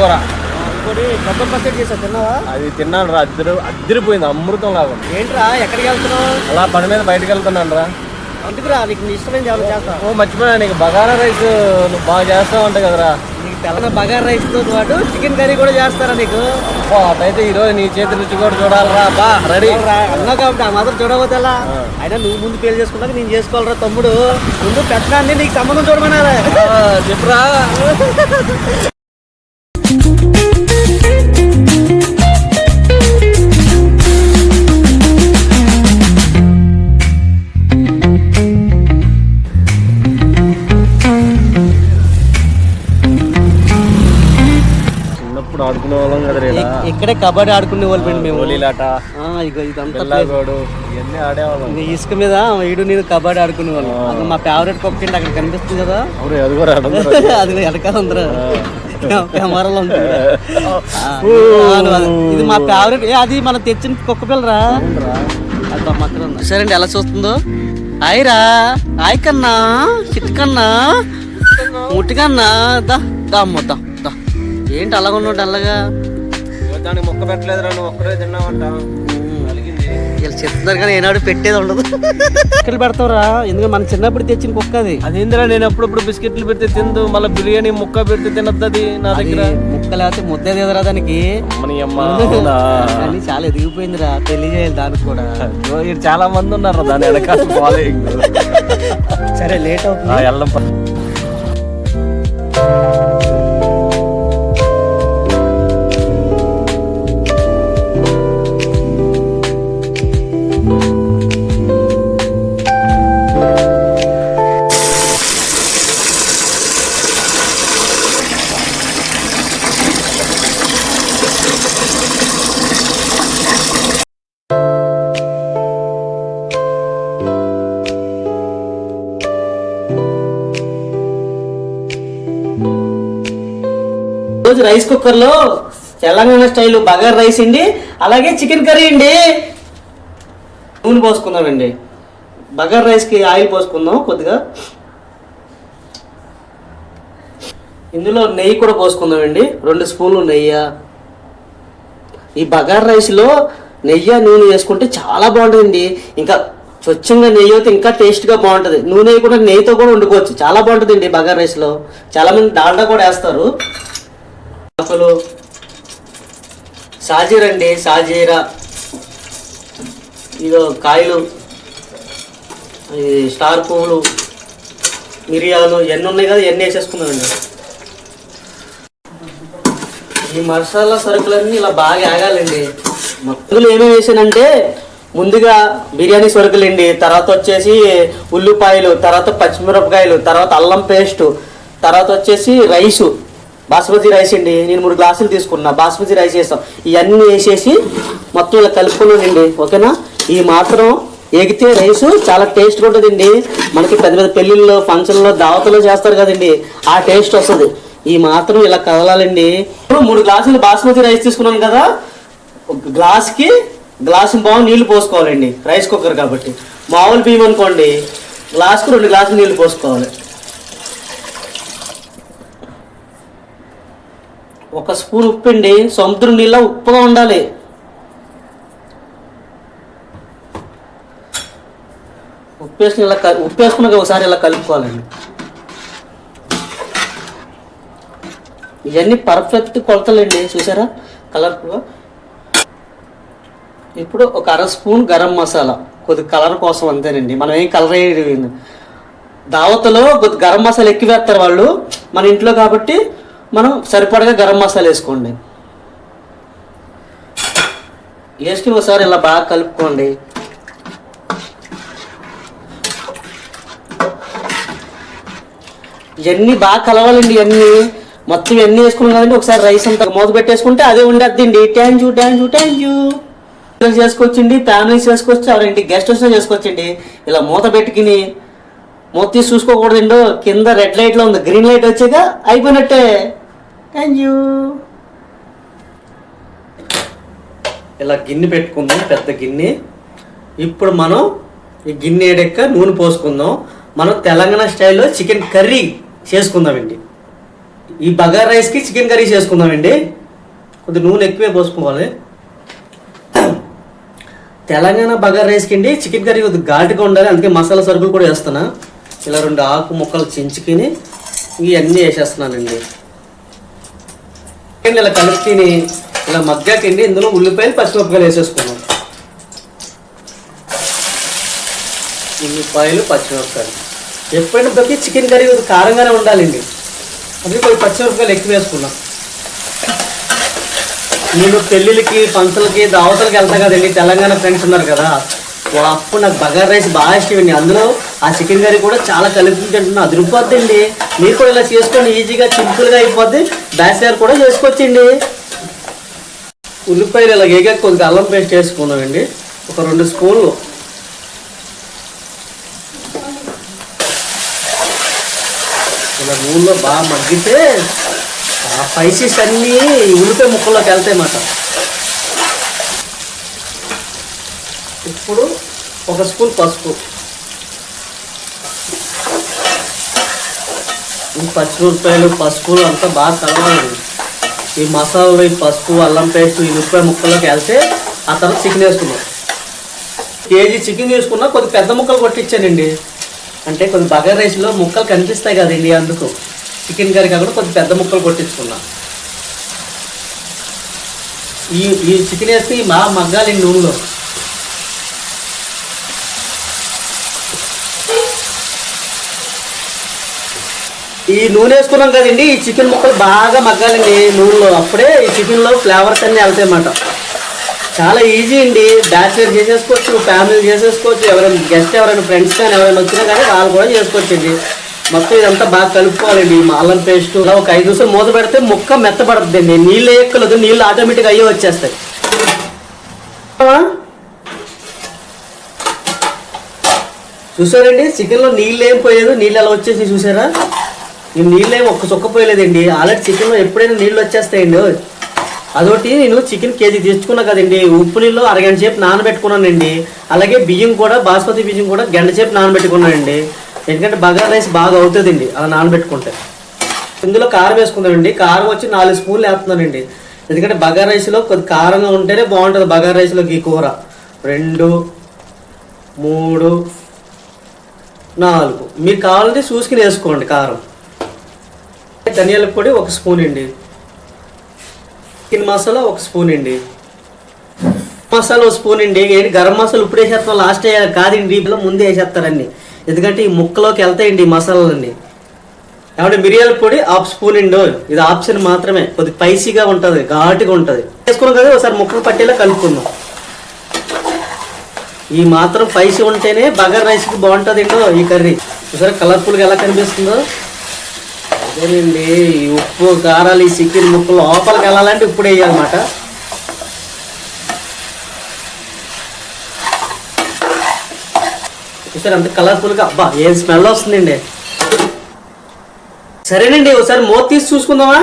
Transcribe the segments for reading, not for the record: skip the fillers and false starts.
కూర. ఇంకోటి కొబ్బరి పచ్చడి చేసా, తిన్నావా? అది తిన్నాను రా, అద్దరిపోయింది, అమృతం లాగా. ఏంట్రా ఎక్కడికి వెళ్తున్నావు? అలా పని మీద బయటకు వెళ్తున్నాను రా. ఎందుకురా, నీకు ఇష్టమైన ఏమైనా చేస్తా? ఓ మర్చిపోయా, నీకు బగారా రైస్ నువ్వు బాగా చేస్తావు అంట కదరా. నీకు తెలంగాణ బగారా రైస్ తో పాటు చికెన్ కర్రీ కూడా చేస్తారా నీకు? అటైతే ఈరోజు నీ చేతి రుచి కూడా చూడాలరా. బా రెడీ అన్నా కాబట్టి ఆ మాత్రం చూడకపోతే ఎలా? అయినా నువ్వు ముందు పెళ్లి చేసుకున్నాక నేను చేసుకోవాలరా తమ్ముడు. ముందు పెద్దనాన్ని నీకు సంబంధం చూడమన్నారా? చెప్పురా. ఆడుకునే వాళ్ళం కదా, ఇక్కడే కబడ్డీ ఆడుకునే వాళ్ళు మేము. గోళీలాట, ఇదంతా ఇవన్నీ ఆడేవాళ్ళం. ఇసుక మీద ఈడు నేను కబడ్డీ ఆడుకునే వాళ్ళం. అది మా ఫేవరెట్ కుక్క అక్కడ కనిపిస్తుంది కదా, అది కూడా అది వెనకాల ఉందిరా, కెమెరాలో ఉంది. ఇది మా ఫేవరెట్. అది మనం తెచ్చిన కుక్క పిల్లరా, అది మాత్రం. సరే అండి, ఎలా చూస్తుందో. హాయ్ రా, హాయ్ కన్నా, చిట్ కన్నా, ముట్టికన్నా, దా దా అమ్మ దా. ఏంటి అలాగ ఉన్నాడు అల్లగా? దానికి మొక్క పెట్టలేదురా, నువ్వు ఒక్కడే తిన్నావంట. వీళ్ళు చెప్తున్నారు కానీ ఏనాడు పెట్టేది ఉండదు. బిస్కెట్లు పెడతావురా, ఎందుకంటే మన చిన్నప్పుడు తెచ్చిన కుక్క అది. అదేందిరా, నేను అప్పుడప్పుడు బిస్కెట్లు పెడితే తిందు, మళ్ళీ బిర్యానీ ముక్క పెడితే తినద్దు. అది నా దగ్గర ముక్క లేకపోతే ముద్దే తీదరా దానికి. కానీ చాలా ఎదిగిపోయిందిరా, పెళ్లి చేయాలి దానికి కూడా. చాలా మంది ఉన్నారు దాని వెనకాల ఫాలోయింగ్. సరే లేట్ అవుతుంది, వెళ్ళం. రోజు రైస్ కుక్కర్ లో తెలంగాణ స్టైల్ బగార్ రైస్ అండి, అలాగే చికెన్ కర్రీ అండి. నూనె పోసుకుందామండి. బగార్ రైస్ కి ఆయిల్ పోసుకుందాం కొద్దిగా. ఇందులో నెయ్యి కూడా పోసుకుందామండి, 2 స్పూన్లు నెయ్యి. ఈ బగార్ రైస్ లో నెయ్యి నూనె వేసుకుంటే చాలా బాగుంటుందండి. ఇంకా స్వచ్ఛంగా నెయ్యి అయితే ఇంకా టేస్ట్గా బాగుంటుంది. నూనె కూడా నెయ్యితో కూడా వండుకోవచ్చు, చాలా బాగుంటుందండి బగార్ రైస్లో. చాలామంది డాల్డా కూడా వేస్తారు. అసలు సాజీరా అండి, సాజీరా, ఇదో కాయలు, స్టార్ పువ్వులు, మిరియాలు, ఇవన్నీ ఉన్నాయి కదా, ఇవన్నీ వేసేసుకున్నామండి. ఈ మసాలా సరుకులన్నీ ఇలా బాగా ఆగాలండి. మొత్తంలో ఏమేమి వేసానంటే, ముందుగా బిర్యానీ సరుకులండి, తర్వాత వచ్చేసి ఉల్లిపాయలు, తర్వాత పచ్చిమిరపకాయలు, తర్వాత అల్లం పేస్టు, తర్వాత వచ్చేసి రైసు, బాస్మతి రైస్ అండి. నేను 3 గ్లాసులు తీసుకున్నా, బాస్మతి రైస్ వేస్తాం. ఇవన్నీ వేసేసి మొత్తం ఇలా కలుపుకున్నానండి, ఓకేనా? ఈ మాత్రం ఎగితే రైసు చాలా టేస్ట్గా ఉంటుందండి. మనకి పెద్ద పెద్ద పెళ్ళిళ్ళు, ఫంక్షన్లో, దావతలో చేస్తారు కదండి, ఆ టేస్ట్ వస్తుంది. ఈ మాత్రం ఇలా కదలాలండి. 3 గ్లాసులు బాస్మతి రైస్ తీసుకున్నాను కదా, గ్లాసు బాగా నీళ్లు పోసుకోవాలండి. రైస్ కుక్కర్ కాబట్టి. మామూలు బియ్యం అనుకోండి, గ్లాసుకు 2 గ్లాసులు నీళ్లు పోసుకోవాలి. 1 స్పూన్ ఉప్పు అండి, సముద్రం నీళ్ళ ఉప్పుగా ఉండాలి. ఉప్పు వేసుకున్నాక ఒకసారి ఇలా కలుపుకోవాలండి. ఇవన్నీ పర్ఫెక్ట్ కొలతలండి, చూసారా కలర్ఫుల్గా. ఇప్పుడు 1/2 స్పూన్ గరం మసాలా, కొద్ది కలర్ కోసం అంతేనండి. మనం ఏం కలర్ వేయలేదు. దావతలో కొద్ది గరం మసాలా ఎక్కువ వేస్తారు వాళ్ళు, మన ఇంట్లో కాబట్టి మనం సరిపడగా గరం మసాలా వేసుకోండి. వేసుకుని ఒకసారి ఇలా బాగా కలుపుకోండి. ఇవన్నీ బాగా కలవాలండి. ఇవన్నీ మొత్తం ఇవన్నీ వేసుకున్నాం కదండి. ఒకసారి రైస్ అంతా మూత పెట్టేసుకుంటే అదే ఉండద్దండి. Thank you. చేసుకోవచ్చండి, ఫ్యామిలీస్ చేసుకోవచ్చు, ఎవరింటి గెస్ట్ వస్తే చేసుకోవచ్చండి. ఇలా మూత పెట్టుకుని మూత తీసి చూసుకోకూడదండి. కింద రెడ్ లైట్లో ఉంది, గ్రీన్ లైట్ వచ్చాక అయిపోయినట్టే. Thank you. ఇలా గిన్నె పెట్టుకుందాం, పెద్ద గిన్నె. ఇప్పుడు మనం ఈ గిన్నె ఏడెక్క నూనె పోసుకుందాం. మనం తెలంగాణ స్టైల్లో చికెన్ కర్రీ చేసుకుందామండి. ఈ బగారా రైస్కి చికెన్ కర్రీ చేసుకుందామండి. కొద్దిగా నూనె ఎక్కువే పోసుకోవాలి. తెలంగాణ బగారా రైస్కి అండి చికెన్ కర్రీ కొద్దిగా ఘాటుగా ఉండాలి, అందుకే మసాలా సరుకులు కూడా వేస్తున్నా. ఇలా 2 ఆకు ముక్కలు చించుకుని ఇవన్నీ వేసేస్తున్నానండి. ఇలా కలుపుకొని ఇలా మగ్గాకండి ఇందులో ఉల్లిపాయలు పచ్చిమిరపకాయలు వేసేసుకున్నాం. ఉల్లిపాయలు పచ్చిమిరపకాయలు ఎప్పుడైనా బట్టి చికెన్ కర్రీ కొద్దిగా కారంగానే ఉండాలండి, అందుకే కొద్దిగా పచ్చిమిరపకాయలు ఎక్కువ వేసుకున్నాం. నేను పెళ్ళిళ్ళకి ఫంక్షన్లకి దావతలకి వెళ్తా కదండి, తెలంగాణ ఫ్రెండ్స్ ఉన్నారు కదా, అప్పుడు నాకు బగారా రైస్ బాగా ఇష్టమండి. అందులో ఆ చికెన్ కర్రీ కూడా చాలా కలిపి తింటున్నా, అది రుబ్బొద్దండి. మీరు కూడా ఇలా చేసుకోండి, ఈజీగా సింపుల్గా అయిపోద్ది, బ్యాచిలర్ కూడా చేసుకోవచ్చండి. ఉల్లిపాయలు ఇలా ఏగా కొద్దిగా అల్లం పేస్ట్ వేసుకున్నామండి, ఒక 2 స్పూన్లు. ఇలా నూనెలో బాగా మగ్గితే ఆ స్పైసెస్ అన్నీ ఉల్లిపాయ ముక్కల్లోకి వెళ్తాయి అన్నమాట. ఇప్పుడు 1 స్పూన్ పసుపు, పచ్చిమిరపకాయలు పసుపు అంతా బాగా కలవాలండి. ఈ మసాలాలు, ఈ పసుపు, అల్లం పేస్ట్, ఈ ఉల్లిపాయ ముక్కల్లోకి వెళ్తే ఆ తర్వాత చికెన్ వేసుకున్నాం. కేజీ చికెన్ తీసుకున్నా కొద్ది పెద్ద ముక్కలు కొట్టించానండి, అంటే కొన్ని బగారా రైస్లో ముక్కలు కనిపిస్తాయి కదండి, అందుకు చికెన్ కర్రీ కాకుండా కొద్ది పెద్ద ముక్కలు కొట్టించుకున్నా. ఈ చికెన్ వేసి బాగా మగ్గాలి నూనెలో. ఈ నూనె వేసుకున్నాం కదండి, ఈ చికెన్ ముక్కలు బాగా మగ్గాలండి నూనెలో, అప్పుడే ఈ చికెన్లో ఫ్లేవర్స్ అన్నీ వెళ్తాయి అన్నమాట. చాలా ఈజీ అండి, బ్యాచిలర్ చేసేసుకోవచ్చు, ఫ్యామిలీ చేసేసుకోవచ్చు, ఎవరైనా గెస్ట్ ఎవరైనా ఫ్రెండ్స్ కానీ ఎవరైనా వచ్చినా కానీ వాళ్ళు కూడా చేసుకోవచ్చండి. మొత్తం ఇదంతా బాగా కలుపుకోవాలండి. అల్లం పేస్ట్ ఒక 5 నిమిషాలు మూత పెడితే ముక్క మెత్తబడుతుందండి, నీళ్ళు ఎక్కలేదు, నీళ్ళు ఆటోమేటిక్గా అయ్యే వచ్చేస్తాయి. చూసారండి చికెన్లో నీళ్ళు ఏం పోయలేదు, నీళ్ళు ఎలా వచ్చేసి చూసారా, ఈ నీళ్ళు ఏమి ఒక్క చుక్క పోయలేదండి. ఆల్రెడీ చికెన్లో ఎప్పుడైనా నీళ్ళు వచ్చేస్తాయండి. అదొకటి నేను చికెన్ కేజీ తెచ్చుకున్నా కదండి, ఉప్పు నీళ్ళు 1 గంట సేపు నానబెట్టుకున్నానండి. అలాగే బియ్యం కూడా బాస్మతి బియ్యం కూడా 1 గంట సేపు నానబెట్టుకున్నానండి, ఎందుకంటే బగారా రైస్ బాగా అవుతుందండి అలా నానబెట్టుకుంటే. ఇందులో కారం వేసుకుందామండి, కారం వచ్చి 4 స్పూన్లు వేస్తున్నానండి, ఎందుకంటే బగారా రైస్లో కొద్ది కారంగా ఉంటేనే బాగుంటుంది బగారా రైస్లోకి ఈ కూర. 2, 3, 4 మీరు కావాలంటే చూసుకుని వేసుకోండి కారం. ధనియాల పొడి 1 స్పూన్ అండి, చికెన్ మసాలా 1 స్పూన్ అండి, మసాలా 1 స్పూన్ అండి. గరం మసాలా ఇప్పుడు వేసేస్తాం, లాస్ట్ కాదండి, ఇప్పుడు ముందే వేసేస్తారండి, ఎందుకంటే ఈ ముక్కలోకి వెళ్తాయండి ఈ మసాలాలన్నీ. ఏమంటే మిరియాల పొడి 1/2 స్పూన్ అండి, ఇది ఆప్షన్ మాత్రమే, కొద్దిగా స్పైసీగా ఉంటుంది, ఘాటుగా ఉంటుంది. వేసుకున్నాం కదా, ఒకసారి ముక్కలు పట్టేలా కలుపుకుందాం. ఈ మాత్రం స్పైసీ ఉంటేనే బగారా రైస్కి బాగుంటుంది అండి ఈ కర్రీ. ఒకసారి కలర్ఫుల్గా ఎలా కనిపిస్తుందో అదేనండి. ఈ ఉప్పు కారాలు ఈ చికెన్ ముక్కలు లోపలికి వెళ్ళాలంటే ఇప్పుడు వేయాలన్నమాట. చూసారు అంత కలర్ఫుల్గా, అబ్బా ఏం స్మెల్ వస్తుందండి. సరేనండి ఒకసారి మూత తీసి చూసుకుందామా.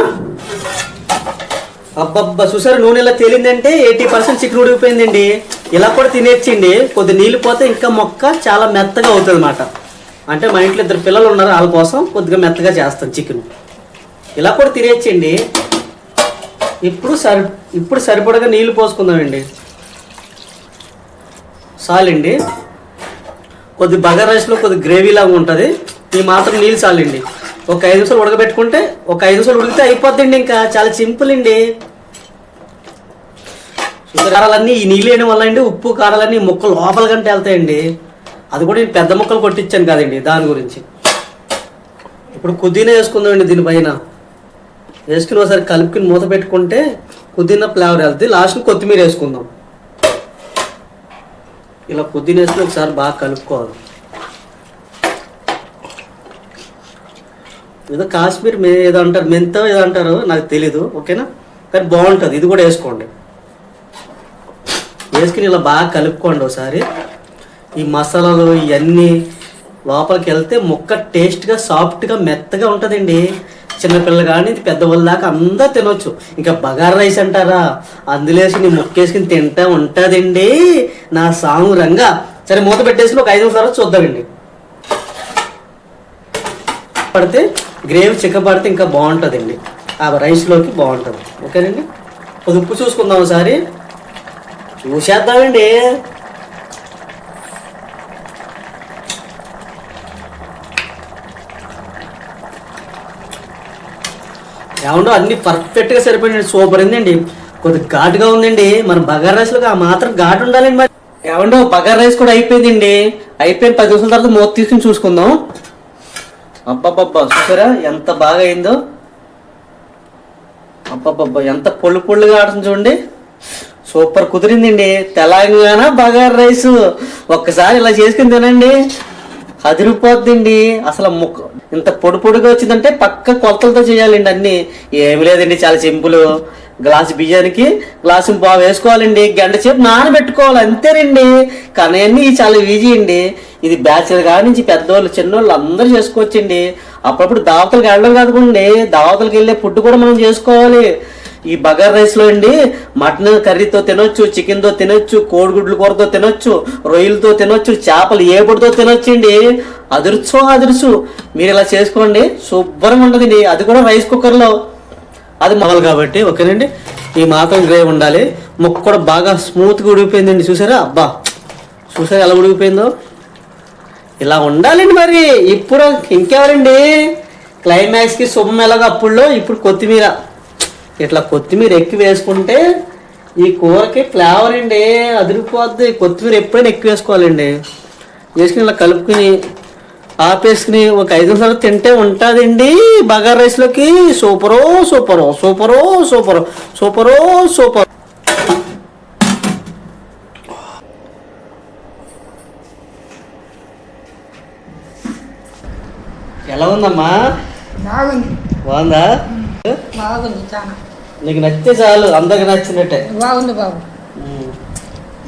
అబ్బబ్బా చూసారు నూనె ఇలా తేలిందంటే 80% చికెన్ ఉడికిపోయిందండి. ఇలా కూడా తినేచ్చండి, కొద్ది నీళ్ళు పోతే ఇంకా మొక్క చాలా మెత్తగా అవుతుంది అన్నమాట. అంటే మా ఇంట్లో 2 పిల్లలు ఉన్నారు, వాళ్ళ కోసం కొద్దిగా మెత్తగా చేస్తాను చికెన్. ఇలా కూడా తినేచ్చండి. ఇప్పుడు సరిపడగా నీళ్ళు పోసుకుందామండి, చాలండి. కొద్ది బగారా రైస్లో కొద్ది గ్రేవీ లాగా ఉంటుంది, ఈ మాత్రం నీళ్ళు చాలండి. ఒక 5 నిమిషాలు ఉడకబెట్టుకుంటే, ఒక 5 నిమిషాలు ఉడికితే అయిపోద్దండి, ఇంకా చాలా సింపుల్ అండి. కారాలన్నీ ఈ నీళ్ళు వేయడం వల్ల అండి ఉప్పు కారాలన్నీ ముక్కలు లోపల కంటే వెళ్తాయండి. అది కూడా నేను పెద్ద ముక్కలు కొట్టించాను కదండి, దాని గురించి. ఇప్పుడు పుదీనా వేసుకుందామండి, దీనిపైన వేసుకుని ఒకసారి కలుపుకుని మూత పెట్టుకుంటే పుదీనా ఫ్లేవర్ వెళ్తుంది. లాస్ట్ కొత్తిమీర వేసుకుందాం. ఇలా పుదీనా వేసుకుని ఒకసారి బాగా కలుపుకోవాలి. ఏదో కాశ్మీర్ ఏదో అంటారు, మెంతో ఏదో అంటారు, నాకు తెలీదు, ఓకేనా, కానీ బాగుంటుంది. ఇది కూడా వేసుకోండి. వేసుకుని ఇలా బాగా కలుపుకోండి ఒకసారి. ఈ మసాలాలు ఇవన్నీ లోపలికి వెళ్తే ముక్క టేస్ట్గా సాఫ్ట్గా మెత్తగా ఉంటుందండి. చిన్నపిల్లలు కానీ పెద్దవాళ్ళ దాకా అందరూ తినొచ్చు. ఇంకా బగారా రైస్ అంటారా, అందులేసి నీ ముక్క వేసుకుని తింటా ఉంటుందండి నా సాము రంగా. సరే మూత పెట్టేసి ఒక 5 నిమిషాలు చూద్దామండి. పడితే గ్రేవీ చిక్కబడితే ఇంకా బాగుంటుందండి, ఆ రైస్లోకి బాగుంటుంది. ఓకేనండి, కొద్ది ఉప్పు చూసుకుందాం ఒకసారి. చూసేద్దామండి. ఏమండో అన్ని పర్ఫెక్ట్గా సరిపోయిందండి, సూపర్ ఉందండి. కొద్ది ఘాటుగా ఉందండి, మన బగారా రైస్లోకి ఆ మాత్రం ఘాటు ఉండాలండి. మరి ఏమండో బగారా రైస్ కూడా అయిపోయిందండి. అయిపోయిన 10 నిమిషాల తర్వాత మూత తీసుకుని చూసుకుందాం. అబ్బబ్బబ్బా, చూసారా ఎంత బాగా అయిందో. అబ్బబ్బబ్బా, ఎంత పొళ్ళు పొళ్ళుగా ఆడుతుంది చూడండి. సూపర్ కుదిరిందండి. తెలంగాణ బగారా రైస్ ఒక్కసారి ఇలా చేసుకుని తినండి, అదిరిపోద్దండి. అసలు ఇంత పొడి పొడిగా వచ్చిందంటే పక్క కొలతలతో చేయాలండి. అన్ని ఏమి లేదండి, చాలా సింపుల్. గ్లాసు బియ్యానికి గ్లాసు బాగా వేసుకోవాలండి, గంట సేపు నానబెట్టుకోవాలి, అంతేనండి. కానీ అన్నీ చాలా ఈజీ అండి. ఇది బ్యాచులర్ కాడి నుంచి పెద్దోళ్ళు చిన్నోళ్ళు అందరూ చేసుకోవచ్చండి. అప్పుడప్పుడు దావతలకు వెళ్ళడం కాదుకోండి, దావతలకు వెళ్ళే ఫుడ్ కూడా మనం చేసుకోవాలి. ఈ బగారా రైస్లో అండి మటన్ కర్రీతో తినొచ్చు, చికెన్తో తినొచ్చు, కోడిగుడ్ల కూరతో తినొచ్చు, రొయ్యలతో తినొచ్చు, చేపలు ఏపుడుతో తినొచ్చు అండి. అదుర్చు మీరు ఇలా చేసుకోండి, శుభ్రంగా ఉంటుందండి. అది కూడా రైస్ కుక్కర్లో, అది మొదలు కాబట్టి. ఓకేనండి, ఈ మాత్రం గ్రేవీ ఉండాలి. ముక్క కూడా బాగా స్మూత్గా ఉడికిపోయిందండి. చూసారా? అబ్బా, చూసారా ఎలా ఉడికిపోయిందో? ఇలా ఉండాలండి. మరి ఇప్పుడు ఇంకెవరండి క్లైమాక్స్కి శుభం ఎలాగో అప్పుడులో. ఇప్పుడు కొత్తిమీర, ఇట్లా కొత్తిమీర ఎక్కువ వేసుకుంటే ఈ కూరకి ఫ్లేవర్ అండి అదిరిపోద్ది. కొత్తిమీర ఎప్పుడైనా ఎక్కువ వేసుకోవాలండి. వేసుకుని ఇలా కలుపుకుని ఆపేసుకుని ఒక 5 నిమిషాలు తింటే ఉంటుందండి బగారా రైస్లోకి. సూపరో సూపరో సూపరో సూపరో సూపరో సూపర్. ఎలా ఉందమ్మా? బాగుంది. బాగుందా? బాగుంది, చాలా నీకు నచ్చితే చాలు, అందరికి నచ్చినట్టే. బాగుంది బాబు.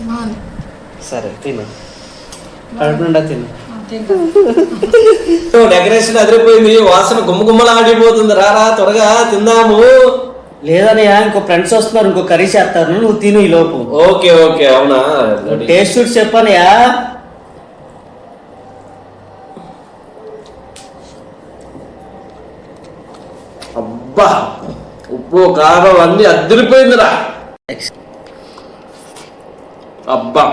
బాగుంది. సరే తిను, కడుపు నిండా తిను. డెకరేషన్ అదిరిపోయింది, వాసన గుమ్మ గుమ్మలా ఆడిపోతుంది. రారా త్వరగా తిందాము. లేదనయ్యా, ఇంకో ఫ్రెండ్స్ వస్తున్నారు, ఇంకో కర్రీ చేస్తారు, నువ్వు తిను ఈ లోపు. ఓకే ఓకే, అవునా? టేస్ట్ చూసి చెప్పనయ్యా. అబ్బా, ఉప్పు కారం అన్ని అదిరిపోయిందిరా. అబ్బా,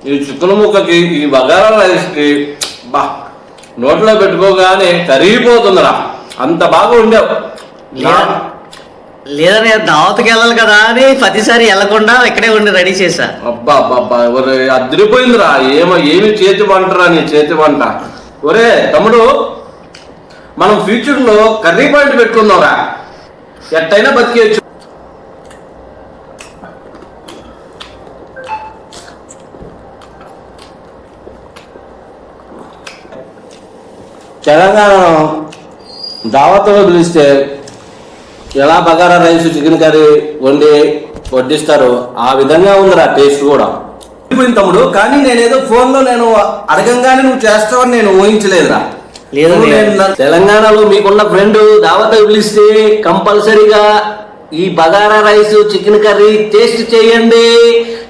ఈ చికెన్ ముక్కకి ఈ బగారా రైస్కి బా నోట్లో పెట్టుకోగానే కరిగిపోతుందిరా, అంత బాగా ఉండేవు. లేదనే దావతకి వెళ్ళాలి కదా అని ప్రతిసారి వెళ్ళకుండా ఇక్కడే ఉండి రెడీ చేశా. అబ్బా అబ్బా, ఒరే అదిరిపోయిందిరా. ఏమి చేతి వంటరా నీ చేతి వంట. ఒరే తమ్ముడు, మనం ఫ్యూచర్లో కర్రీ పాయింట్ పెట్టుకుందాంరా, ఎట్టయినా బతికేయచ్చు. తెలంగాణ దావత్లో పిలిస్తే ఎలా బగారా రైస్ చికెన్ కర్రీ వడ్డిస్తారో ఆ విధంగా ఉందిరా టేస్ట్ కూడా. తమ్ముడు, కానీ నేనేదో ఫోన్లో నేను అడగంగానే నువ్వు చేస్తావని నేను ఊహించలేదురా. తెలంగాణలో మీకున్న ఫ్రెండ్ దావత్ పిలిస్తే కంపల్సరీగా ఈ bagara rice chicken curry taste చేయండి.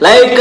లైక్